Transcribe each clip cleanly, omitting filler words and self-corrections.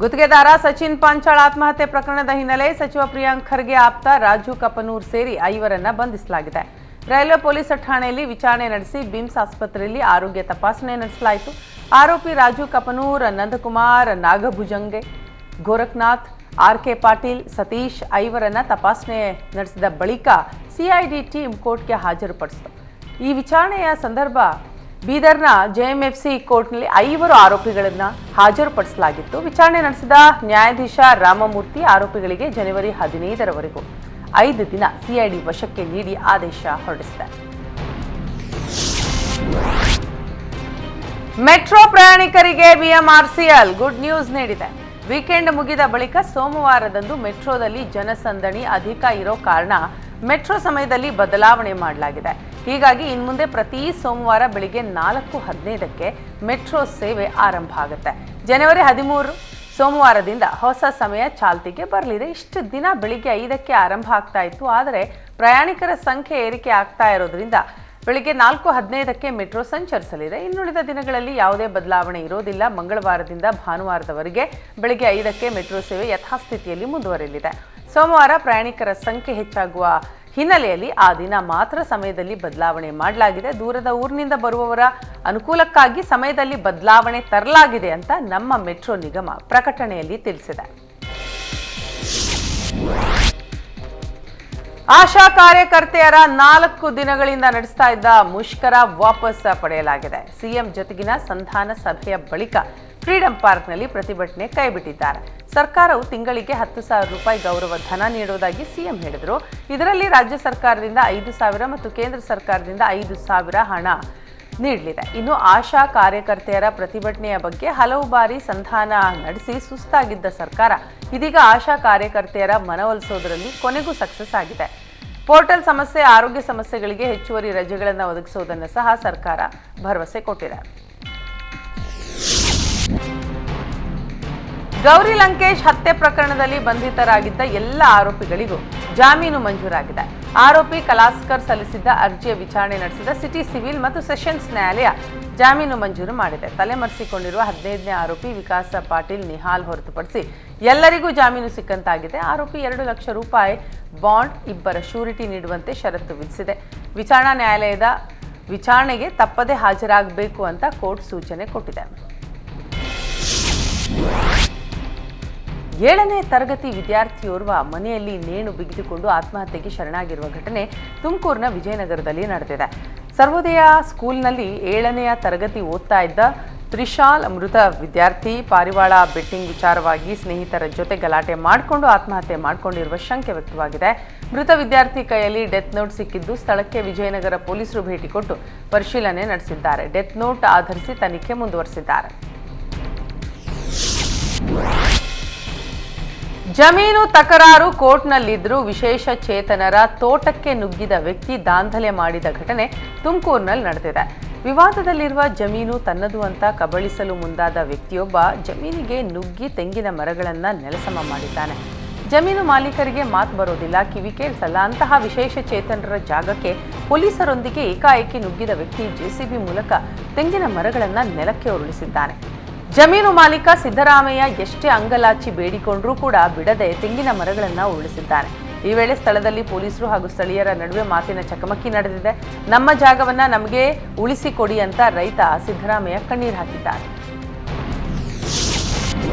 ಗುತ್ತಿಗೆದಾರ ಸಚಿನ್ ಪಾಂಚಾಳ್ ಆತ್ಮಹತ್ಯೆ ಪ್ರಕರಣದ ಹಿನ್ನೆಲೆ ಸಚಿವ ಪ್ರಿಯಾಂಕ್ ಖರ್ಗೆ ಆಪ್ತ ರಾಜು ಕಪನೂರ್ ಸೇರಿ 5 ಬಂಧಿಸಲಾಗಿದೆ. ರೈಲ್ವೆ ಪೊಲೀಸ್ ಠಾಣೆಯಲ್ಲಿ ವಿಚಾರಣೆ ನಡೆಸಿ ಬಿಮ್ಸ್ ಆಸ್ಪತ್ರೆಯಲ್ಲಿ ಆರೋಗ್ಯ ತಪಾಸಣೆ ನಡೆಸಲಾಯಿತು. ಆರೋಪಿ ರಾಜು ಕಪನೂರ್, ನಂದಕುಮಾರ್, ನಾಗಭುಜಂಗೆ, ಗೋರಖನಾಥ್, ಆರ್.ಕೆ. ಪಾಟೀಲ್, ಸತೀಶ್ 5 ತಪಾಸಣೆ ನಡೆಸಿದ ಬಳಿಕ ಸಿಐಡಿ ಟೀಮ್ ಕೋರ್ಟ್ಗೆ ಹಾಜರುಪಡಿಸಿತು. ಈ ವಿಚಾರಣೆಯ ಸಂದರ್ಭ ಬೀದರ್ನ ಜೆಎಂಎಫ್ಸಿ ಕೋರ್ಟ್ನಲ್ಲಿ 5 ಆರೋಪಿಗಳನ್ನು ಹಾಜರುಪಡಿಸಲಾಗಿತ್ತು. ವಿಚಾರಣೆ ನಡೆಸಿದ ನ್ಯಾಯಾಧೀಶ ರಾಮಮೂರ್ತಿ ಆರೋಪಿಗಳಿಗೆ ಜನವರಿ 15ರವರೆಗೂ 5 ದಿನ ಸಿಐಡಿ ವಶಕ್ಕೆ ನೀಡಿ ಆದೇಶ ಹೊರಡಿಸಿದೆ. ಮೆಟ್ರೋ ಪ್ರಯಾಣಿಕರಿಗೆ ಬಿಎಂಆರ್ಸಿಎಲ್ ಗುಡ್ ನ್ಯೂಸ್ ನೀಡಿದೆ. ವೀಕೆಂಡ್ ಮುಗಿದ ಬಳಿಕ ಸೋಮವಾರದಂದು ಮೆಟ್ರೋದಲ್ಲಿ ಜನಸಂದಣಿ ಅಧಿಕ ಇರೋ ಕಾರಣ ಮೆಟ್ರೋ ಸಮಯದಲ್ಲಿ ಬದಲಾವಣೆ ಮಾಡಲಾಗಿದೆ. ಹೀಗಾಗಿ ಇನ್ಮುಂದೆ ಪ್ರತಿ ಸೋಮವಾರ ಬೆಳಿಗ್ಗೆ 4:15ಕ್ಕೆ ಮೆಟ್ರೋ ಸೇವೆ ಆರಂಭ ಆಗುತ್ತೆ. ಜನವರಿ 13 ಸೋಮವಾರದಿಂದ ಹೊಸ ಸಮಯ ಚಾಲ್ತಿಗೆ ಬರಲಿದೆ. ಇಷ್ಟು ದಿನ ಬೆಳಿಗ್ಗೆ 5ಕ್ಕೆ ಆರಂಭ ಆಗ್ತಾ ಇತ್ತು. ಆದರೆ ಪ್ರಯಾಣಿಕರ ಸಂಖ್ಯೆ ಏರಿಕೆ ಆಗ್ತಾ ಇರೋದ್ರಿಂದ ಬೆಳಿಗ್ಗೆ 4:15ಕ್ಕೆ ಮೆಟ್ರೋ ಸಂಚರಿಸಲಿದೆ. ಇನ್ನುಳಿದ ದಿನಗಳಲ್ಲಿ ಯಾವುದೇ ಬದಲಾವಣೆ ಇರೋದಿಲ್ಲ. ಮಂಗಳವಾರದಿಂದ ಭಾನುವಾರದವರೆಗೆ ಬೆಳಿಗ್ಗೆ 5ಕ್ಕೆ ಮೆಟ್ರೋ ಸೇವೆ ಯಥಾಸ್ಥಿತಿಯಲ್ಲಿ ಮುಂದುವರಿಯಲಿದೆ. ಸೋಮವಾರ ಪ್ರಯಾಣಿಕರ ಸಂಖ್ಯೆ ಹೆಚ್ಚಾಗುವ ಹಿನ್ನೆಲೆಯಲ್ಲಿ ಆ ದಿನ ಮಾತ್ರ ಸಮಯದಲ್ಲಿ ಬದಲಾವಣೆ ಮಾಡಲಾಗಿದೆ. ದೂರದ ಊರಿನಿಂದ ಬರುವವರ ಅನುಕೂಲಕ್ಕಾಗಿ ಸಮಯದಲ್ಲಿ ಬದಲಾವಣೆ ತರಲಾಗಿದೆ ಅಂತ ನಮ್ಮ ಮೆಟ್ರೋ ನಿಗಮ ಪ್ರಕಟಣೆಯಲ್ಲಿ ತಿಳಿಸಿದೆ. ಆಶಾ ಕಾರ್ಯಕರ್ತೆಯರ 4 ದಿನಗಳಿಂದ ನಡೆಸ್ತಾ ಇದ್ದ ಮುಷ್ಕರ ವಾಪಸ್ ಪಡೆಯಲಾಗಿದೆ. ಸಿಎಂ ಜೊತೆಗಿನ ಸಂಧಾನ ಸಭೆಯ ಬಳಿಕ ಫ್ರೀಡಂ ಪಾರ್ಕ್ನಲ್ಲಿ ಪ್ರತಿಭಟನೆ ಕೈಬಿಟ್ಟಿದ್ದಾರೆ. ಸರ್ಕಾರವು ತಿಂಗಳಿಗೆ 10,000 ರೂಪಾಯಿ ಗೌರವ ಧನ ನೀಡುವುದಾಗಿ ಸಿಎಂ ಹೇಳಿದರು. ಇದರಲ್ಲಿ ರಾಜ್ಯ ಸರ್ಕಾರದಿಂದ 5,000 ಮತ್ತು ಕೇಂದ್ರ ಸರ್ಕಾರದಿಂದ 5,000 ಹಣ ನೀಡಲಿದೆ. ಇನ್ನು ಆಶಾ ಕಾರ್ಯಕರ್ತೆಯರ ಪ್ರತಿಭಟನೆಯ ಬಗ್ಗೆ ಹಲವು ಬಾರಿ ಸಂಧಾನ ನಡೆಸಿ ಸುಸ್ತಾಗಿದ್ದ ಸರ್ಕಾರ ಇದೀಗ ಆಶಾ ಕಾರ್ಯಕರ್ತೆಯರ ಮನವೊಲಿಸೋದರಲ್ಲಿ ಕೊನೆಗೂ ಸಕ್ಸಸ್ ಆಗಿದೆ. ಪೋರ್ಟಲ್ ಸಮಸ್ಯೆ, ಆರೋಗ್ಯ ಸಮಸ್ಯೆಗಳಿಗೆ ಹೆಚ್ಚುವರಿ ರಜೆಗಳನ್ನು ಒದಗಿಸುವುದನ್ನು ಸಹ ಸರ್ಕಾರ ಭರವಸೆ ಕೊಟ್ಟಿದೆ. ಗೌರಿ ಲಂಕೇಶ್ ಹತ್ಯೆ ಪ್ರಕರಣದಲ್ಲಿ ಬಂಧಿತರಾಗಿದ್ದ ಎಲ್ಲ ಆರೋಪಿಗಳಿಗೂ ಜಾಮೀನು ಮಂಜೂರಾಗಿದೆ. ಆರೋಪಿ ಕಲಾಸ್ಕರ್ ಸಲ್ಲಿಸಿದ್ದ ಅರ್ಜಿಯ ವಿಚಾರಣೆ ನಡೆಸಿದ ಸಿಟಿ ಸಿವಿಲ್ ಮತ್ತು ಸೆಷನ್ಸ್ ನ್ಯಾಯಾಲಯ ಜಾಮೀನು ಮಂಜೂರು ಮಾಡಿದೆ. ತಲೆಮರೆಸಿಕೊಂಡಿರುವ 15ನೇ ಆರೋಪಿ ವಿಕಾಸ್ ಪಾಟೀಲ್ ನಿಹಾಲ್ ಹೊರತುಪಡಿಸಿ ಎಲ್ಲರಿಗೂ ಜಾಮೀನು ಸಿಕ್ಕಂತಾಗಿದೆ. ಆರೋಪಿ 2 ಲಕ್ಷ ರೂಪಾಯಿ ಬಾಂಡ್, 2 ಶ್ಯೂರಿಟಿ ನೀಡುವಂತೆ ಷರತ್ತು ವಿಧಿಸಿದೆ. ವಿಚಾರಣಾ ನ್ಯಾಯಾಲಯದ ವಿಚಾರಣೆಗೆ ತಪ್ಪದೇ ಹಾಜರಾಗಬೇಕು ಅಂತ ಕೋರ್ಟ್ ಸೂಚನೆ ಕೊಟ್ಟಿದೆ. 7ನೇ ತರಗತಿ ವಿದ್ಯಾರ್ಥಿಯೋರ್ವ ಮನೆಯಲ್ಲಿ ನೇಣು ಬಿಗಿದುಕೊಂಡು ಆತ್ಮಹತ್ಯೆಗೆ ಶರಣಾಗಿರುವ ಘಟನೆ ತುಮಕೂರಿನ ವಿಜಯನಗರದಲ್ಲಿ ನಡೆದಿದೆ. ಸರ್ವೋದಯ ಸ್ಕೂಲ್ನಲ್ಲಿ 7ನೇ ತರಗತಿ ಓದ್ತಾ ಇದ್ದ ತ್ರಿಶಾಲ್ ಮೃತ ವಿದ್ಯಾರ್ಥಿ ಪಾರಿವಾಳ ಬೆಟ್ಟಿಂಗ್ ವಿಚಾರವಾಗಿ ಸ್ನೇಹಿತರ ಜೊತೆ ಗಲಾಟೆ ಮಾಡಿಕೊಂಡು ಆತ್ಮಹತ್ಯೆ ಮಾಡಿಕೊಂಡಿರುವ ಶಂಕೆ ವ್ಯಕ್ತವಾಗಿದೆ. ಮೃತ ವಿದ್ಯಾರ್ಥಿ ಕೈಯಲ್ಲಿ ಡೆತ್ ನೋಟ್ ಸಿಕ್ಕಿದ್ದು ಸ್ಥಳಕ್ಕೆ ವಿಜಯನಗರ ಪೊಲೀಸರು ಭೇಟಿ ಕೊಟ್ಟು ಪರಿಶೀಲನೆ ನಡೆಸಿದ್ದಾರೆ. ಡೆತ್ ನೋಟ್ ಆಧರಿಸಿ ತನಿಖೆ ಮುಂದುವರೆಸಿದ್ದಾರೆ. ಜಮೀನು ತಕರಾರು ಕೋರ್ಟ್ನಲ್ಲಿದ್ದರೂ ವಿಶೇಷ ಚೇತನರ ತೋಟಕ್ಕೆ ನುಗ್ಗಿದ ವ್ಯಕ್ತಿ ದಾಂಧಲೆ ಮಾಡಿದ ಘಟನೆ ತುಮಕೂರಿನಲ್ಲಿ ನಡೆದಿದೆ. ವಿವಾದದಲ್ಲಿರುವ ಜಮೀನು ತನ್ನದು ಅಂತ ಕಬಳಿಸಲು ಮುಂದಾದ ವ್ಯಕ್ತಿಯೊಬ್ಬ ಜಮೀನಿಗೆ ನುಗ್ಗಿ ತೆಂಗಿನ ಮರಗಳನ್ನು ನೆಲಸಮ ಮಾಡಿದ್ದಾನೆ. ಜಮೀನು ಮಾಲೀಕರಿಗೆ ಮಾತು ಬರೋದಿಲ್ಲ, ಕಿವಿ ಕೇಳಿಸಲ್ಲ. ಅಂತಹ ವಿಶೇಷ ಚೇತನರ ಜಾಗಕ್ಕೆ ಪೊಲೀಸರೊಂದಿಗೆ ಏಕಾಏಕಿ ನುಗ್ಗಿದ ವ್ಯಕ್ತಿ ಜೆಸಿಬಿ ಮೂಲಕ ತೆಂಗಿನ ಮರಗಳನ್ನು ನೆಲಕ್ಕೆ ಉರುಳಿಸಿದ್ದಾನೆ. ಜಮೀನು ಮಾಲೀಕ ಸಿದ್ದರಾಮಯ್ಯ ಎಷ್ಟೇ ಅಂಗಲಾಚಿ ಬೇಡಿಕೊಂಡರೂ ಕೂಡ ಬಿಡದೆ ತೆಂಗಿನ ಮರಗಳನ್ನು ಉರುಳಿಸಿದ್ದಾನೆ. ಈ ವೇಳೆ ಸ್ಥಳದಲ್ಲಿ ಪೊಲೀಸರು ಹಾಗೂ ಸ್ಥಳೀಯರ ನಡುವೆ ಮಾತಿನ ಚಕಮಕಿ ನಡೆದಿದೆ. ನಮ್ಮ ಜಾಗವನ್ನ ನಮಗೆ ಉಳಿಸಿಕೊಡಿ ಅಂತ ರೈತ ಸಿದ್ದರಾಮಯ್ಯ ಕಣ್ಣೀರು ಹಾಕಿದ್ದಾರೆ.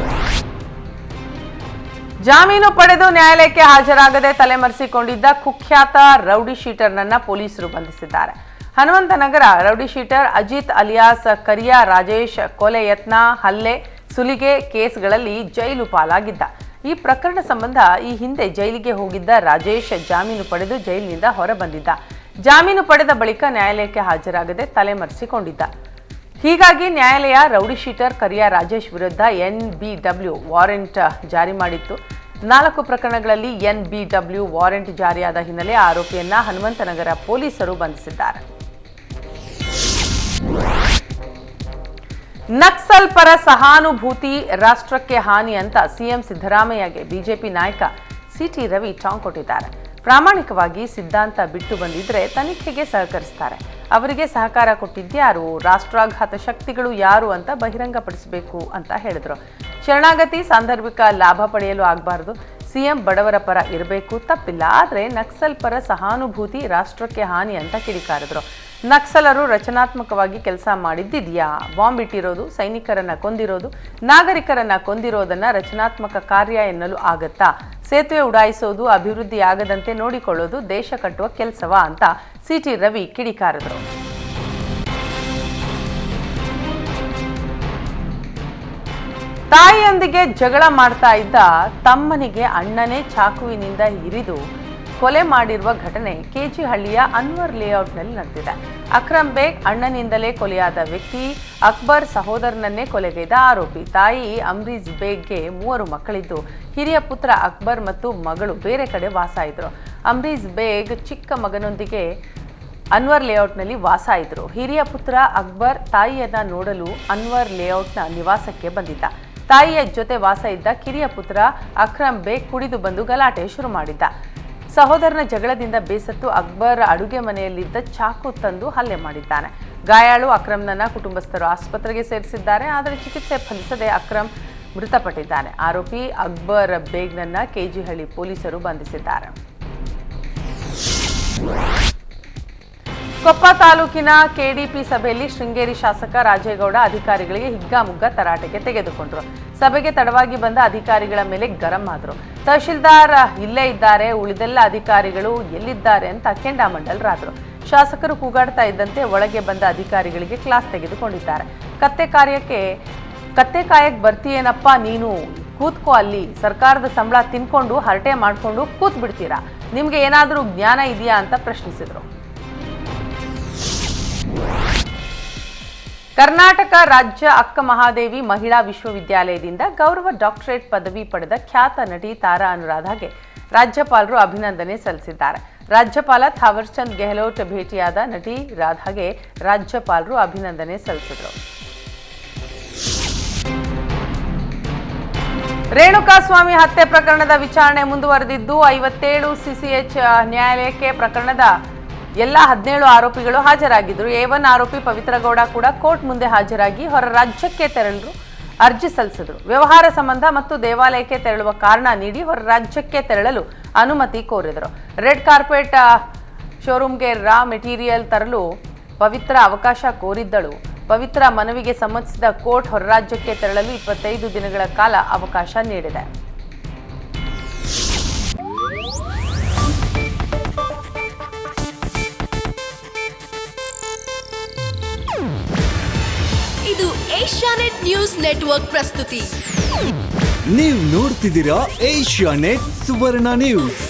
ಜಾಮೀನು ಪಡೆದು ನ್ಯಾಯಾಲಯಕ್ಕೆ ಹಾಜರಾಗದೆ ತಲೆಮರೆಸಿಕೊಂಡಿದ್ದ ಕುಖ್ಯಾತ ರೌಡಿ ಶೀಟರ್ನನ್ನ ಪೊಲೀಸರು ಬಂಧಿಸಿದ್ದಾರೆ. Hanumanthanagara rowdy sheeter Ajith alias Kariya Rajesh ಕೊಲೆ ಯತ್ನ, ಹಲ್ಲೆ, ಸುಲಿಗೆ ಕೇಸ್ಗಳಲ್ಲಿ ಜೈಲು ಪಾಲಾಗಿದ್ದ. ಈ ಪ್ರಕರಣ ಸಂಬಂಧ ಈ ಹಿಂದೆ ಜೈಲಿಗೆ ಹೋಗಿದ್ದ ರಾಜೇಶ್ ಜಾಮೀನು ಪಡೆದು ಜೈಲಿನಿಂದ ಹೊರಬಂದಿದ್ದ. ಜಾಮೀನು ಪಡೆದ ಬಳಿಕ ನ್ಯಾಯಾಲಯಕ್ಕೆ ಹಾಜರಾಗದೆ ತಲೆಮರೆಸಿಕೊಂಡಿದ್ದ. ಹೀಗಾಗಿ ನ್ಯಾಯಾಲಯ ರೌಡಿ ಶೀಟರ್ ಕರಿಯಾ ರಾಜೇಶ್ ವಿರುದ್ಧ NBW ವಾರೆಂಟ್ ಜಾರಿ ಮಾಡಿತ್ತು. 4 ಪ್ರಕರಣಗಳಲ್ಲಿ NBW ವಾರೆಂಟ್ ಜಾರಿಯಾದ ಹಿನ್ನೆಲೆ ಆರೋಪಿಯನ್ನ ಹನುಮಂತನಗರ ಪೊಲೀಸರು ಬಂಧಿಸಿದ್ದಾರೆ. ನಕ್ಸಲ್ ಪರ ಸಹಾನುಭೂತಿ ರಾಷ್ಟ್ರಕ್ಕೆ ಹಾನಿ ಅಂತ ಸಿಎಂ ಸಿದ್ದರಾಮಯ್ಯಗೆ ಬಿಜೆಪಿ ನಾಯಕ ಸಿಟಿ ರವಿ ಟಾಂಗ್ ಕೊಟ್ಟಿದ್ದಾರೆ. ಪ್ರಾಮಾಣಿಕವಾಗಿ ಸಿದ್ಧಾಂತ ಬಿಟ್ಟು ಬಂದಿದ್ರೆ ತನಿಖೆಗೆ ಸಹಕರಿಸ್ತಾರೆ. ಅವರಿಗೆ ಸಹಕಾರ ಕೊಟ್ಟಿದ್ಯಾರು, ರಾಷ್ಟ್ರಾಘಾತ ಶಕ್ತಿಗಳು ಯಾರು ಅಂತ ಬಹಿರಂಗಪಡಿಸಬೇಕು ಅಂತ ಹೇಳಿದರು. ಶರಣಾಗತಿ ಸಾಂದರ್ಭಿಕ ಲಾಭ ಪಡೆಯಲು ಆಗಬಾರದು. ಸಿಎಂ ಬಡವರ ಪರ ಇರಬೇಕು, ತಪ್ಪಿಲ್ಲ. ಆದರೆ ನಕ್ಸಲ್ ಪರ ಸಹಾನುಭೂತಿ ರಾಷ್ಟ್ರಕ್ಕೆ ಹಾನಿ ಅಂತ ಕಿಡಿಕಾರಿದ್ರು. ನಕ್ಸಲರು ರಚನಾತ್ಮಕವಾಗಿ ಕೆಲಸ ಮಾಡಿದ್ದಿದೆಯಾ? ಬಾಂಬ್ ಇಟ್ಟಿರೋದು, ಸೈನಿಕರನ್ನ ಕೊಂದಿರೋದು, ನಾಗರಿಕರನ್ನ ಕೊಂದಿರೋದನ್ನ ರಚನಾತ್ಮಕ ಕಾರ್ಯ ಎನ್ನಲು ಆಗತ್ತಾ? ಸೇತುವೆ ಉಡಾಯಿಸೋದು, ಅಭಿವೃದ್ಧಿ ಆಗದಂತೆ ನೋಡಿಕೊಳ್ಳೋದು ದೇಶ ಕಟ್ಟುವ ಕೆಲಸವಾ ಅಂತ ಸಿಟಿ ರವಿ ಕಿಡಿಕಾರಿದ್ರು. ತಾಯಿಯೊಂದಿಗೆ ಜಗಳ ಮಾಡ್ತಾ ಇದ್ದ ತಮ್ಮನಿಗೆ ಅಣ್ಣನೇ ಚಾಕುವಿನಿಂದ ಇರಿದು ಕೊಲೆ ಮಾಡಿರುವ ಘಟನೆ ಕೆಜಿಹಳ್ಳಿಯ ಅನ್ವರ್ ಲೇಔಟ್ನಲ್ಲಿ ನಡೆದಿದೆ. ಅಕ್ರಮ್ ಬೇಗ್ ಅಣ್ಣನಿಂದಲೇ ಕೊಲೆಯಾದ ವ್ಯಕ್ತಿ, ಅಕ್ಬರ್ ಸಹೋದರನನ್ನೇ ಕೊಲೆಗೈದ ಆರೋಪಿ. ತಾಯಿ ಅಮ್ರೀಜ್ ಬೇಗ್ಗೆ 3 ಮಕ್ಕಳಿದ್ದು, ಹಿರಿಯ ಪುತ್ರ ಅಕ್ಬರ್ ಮತ್ತು ಮಗಳು ಬೇರೆ ಕಡೆ ವಾಸ ಇದ್ರು. ಅಮ್ರೀಜ್ ಬೇಗ್ ಚಿಕ್ಕ ಮಗನೊಂದಿಗೆ ಅನ್ವರ್ ಲೇಔಟ್ನಲ್ಲಿ ವಾಸ ಇದ್ರು. ಹಿರಿಯ ಪುತ್ರ ಅಕ್ಬರ್ ತಾಯಿಯನ್ನ ನೋಡಲು ಅನ್ವರ್ ಲೇಔಟ್ನ ನಿವಾಸಕ್ಕೆ ಬಂದಿದ್ದ. ತಾಯಿಯ ಜೊತೆ ವಾಸ ಇದ್ದ ಕಿರಿಯ ಪುತ್ರ ಅಕ್ರಮ್ ಬೇಗ್ ಕುಡಿದು ಬಂದು ಗಲಾಟೆ ಶುರು ಮಾಡಿದ್ದ. ಸಹೋದರನ ಜಗಳದಿಂದ ಬೇಸತ್ತು ಅಕ್ಬರ್ ಅಡುಗೆ ಮನೆಯಲ್ಲಿದ್ದ ಚಾಕು ತಂದು ಹಲ್ಲೆ ಮಾಡಿದ್ದಾನೆ. ಗಾಯಾಳು ಅಕ್ರಮ್ನನ್ನ ಕುಟುಂಬಸ್ಥರು ಆಸ್ಪತ್ರೆಗೆ ಸೇರಿಸಿದ್ದಾರೆ. ಆದರೆ ಚಿಕಿತ್ಸೆ ಫಲಿಸದೆ ಅಕ್ರಮ್ ಮೃತಪಟ್ಟಿದ್ದಾನೆ. ಆರೋಪಿ ಅಕ್ಬರ್ ಬೇಗ್ನನ್ನ ಕೆಜಿಹಳ್ಳಿ ಪೊಲೀಸರು ಬಂಧಿಸಿದ್ದಾರೆ. ಕೊಪ್ಪ ತಾಲೂಕಿನ ಕೆಡಿಪಿ ಸಭೆಯಲ್ಲಿ ಶೃಂಗೇರಿ ಶಾಸಕ ರಾಜೇಗೌಡ ಅಧಿಕಾರಿಗಳಿಗೆ ಹಿಗ್ಗಾಮುಗ್ಗಾ ತರಾಟೆಗೆ ತೆಗೆದುಕೊಂಡ್ರು. ಸಭೆಗೆ ತಡವಾಗಿ ಬಂದ ಅಧಿಕಾರಿಗಳ ಮೇಲೆ ಗರಂ ಆದ್ರು. ತಹಶೀಲ್ದಾರ್ ಇಲ್ಲೇ ಇದ್ದಾರೆ, ಉಳಿದೆಲ್ಲ ಅಧಿಕಾರಿಗಳು ಎಲ್ಲಿದ್ದಾರೆ ಅಂತ ಕೆಂಡಾಮಂಡಲರಾದ್ರು. ಶಾಸಕರು ಕೂಗಾಡ್ತಾ ಇದ್ದಂತೆ ಒಳಗೆ ಬಂದ ಅಧಿಕಾರಿಗಳಿಗೆ ಕ್ಲಾಸ್ ತೆಗೆದುಕೊಂಡಿದ್ದಾರೆ. ಕತ್ತೆ ಕಾಯಕ್ ಬರ್ತೀಯೇನಪ್ಪ ನೀನು, ಕೂತ್ಕೋ ಅಲ್ಲಿ, ಸರ್ಕಾರದ ಸಂಬಳ ತಿನ್ಕೊಂಡು ಹರಟೆ ಮಾಡ್ಕೊಂಡು ಕೂತ್ ಬಿಡ್ತೀರಾ, ನಿಮ್ಗೆ ಏನಾದರೂ ಜ್ಞಾನ ಇದೆಯಾ ಅಂತ ಪ್ರಶ್ನಿಸಿದ್ರು. ಕರ್ನಾಟಕ ರಾಜ್ಯ ಅಕ್ಕ ಮಹಾದೇವಿ ಮಹಿಳಾ ವಿಶ್ವವಿದ್ಯಾಲಯದಿಂದ ಗೌರವ ಡಾಕ್ಟರೇಟ್ ಪದವಿ ಪಡೆದ ಖ್ಯಾತ ನಟಿ ತಾರಾ ಅನುರಾಧಾಗೆ ರಾಜ್ಯಪಾಲರು ಅಭಿನಂದನೆ ಸಲ್ಲಿಸಿದ್ದಾರೆ. ರಾಜ್ಯಪಾಲ ಥಾವರ್ಚಂದ್ ಗೆಹ್ಲೋಟ್ ಭೇಟಿಯಾದ ನಟಿ ರಾಧಾಗೆ ರಾಜ್ಯಪಾಲರು ಅಭಿನಂದನೆ ಸಲ್ಲಿಸಿದರು. ರೇಣುಕಾಸ್ವಾಮಿ ಹತ್ಯೆ ಪ್ರಕರಣದ ವಿಚಾರಣೆ ಮುಂದುವರೆದಿದ್ದು 57 ಸಿಸಿಎಚ್ ನ್ಯಾಯಾಲಯಕ್ಕೆ ಪ್ರಕರಣದ ಎಲ್ಲ 17 ಆರೋಪಿಗಳು ಹಾಜರಾಗಿದ್ದರು. A1 ಆರೋಪಿ ಪವಿತ್ರ ಗೌಡ ಕೂಡ ಕೋರ್ಟ್ ಮುಂದೆ ಹಾಜರಾಗಿ ಹೊರ ರಾಜ್ಯಕ್ಕೆ ತೆರಳಲು ಅರ್ಜಿ ಸಲ್ಲಿಸಿದರು. ವ್ಯವಹಾರ ಸಂಬಂಧ ಮತ್ತು ದೇವಾಲಯಕ್ಕೆ ತೆರಳುವ ಕಾರಣ ನೀಡಿ ಹೊರ ರಾಜ್ಯಕ್ಕೆ ತೆರಳಲು ಅನುಮತಿ ಕೋರಿದರು. ರೆಡ್ ಕಾರ್ಪೆಟ್ ಶೋರೂಮ್ಗೆ ರಾ ಮೆಟೀರಿಯಲ್ ತರಲು ಪವಿತ್ರ ಅವಕಾಶ ಕೋರಿದ್ದಳು. ಪವಿತ್ರ ಮನವಿಗೆ ಸಮ್ಮತಿಸಿದ ಕೋರ್ಟ್ ಹೊರ ರಾಜ್ಯಕ್ಕೆ ತೆರಳಲು 25 ದಿನಗಳ ಕಾಲ ಅವಕಾಶ ನೀಡಿದೆ. ಇದು ಏಷ್ಯಾನೆಟ್ ನ್ಯೂಸ್ ನೆಟ್ವರ್ಕ್ ಪ್ರಸ್ತುತಿ. ನೀವು ನೋಡ್ತಿದ್ದೀರಾ ಏಷ್ಯಾನೆಟ್ ಸುವರ್ಣ ನ್ಯೂಸ್.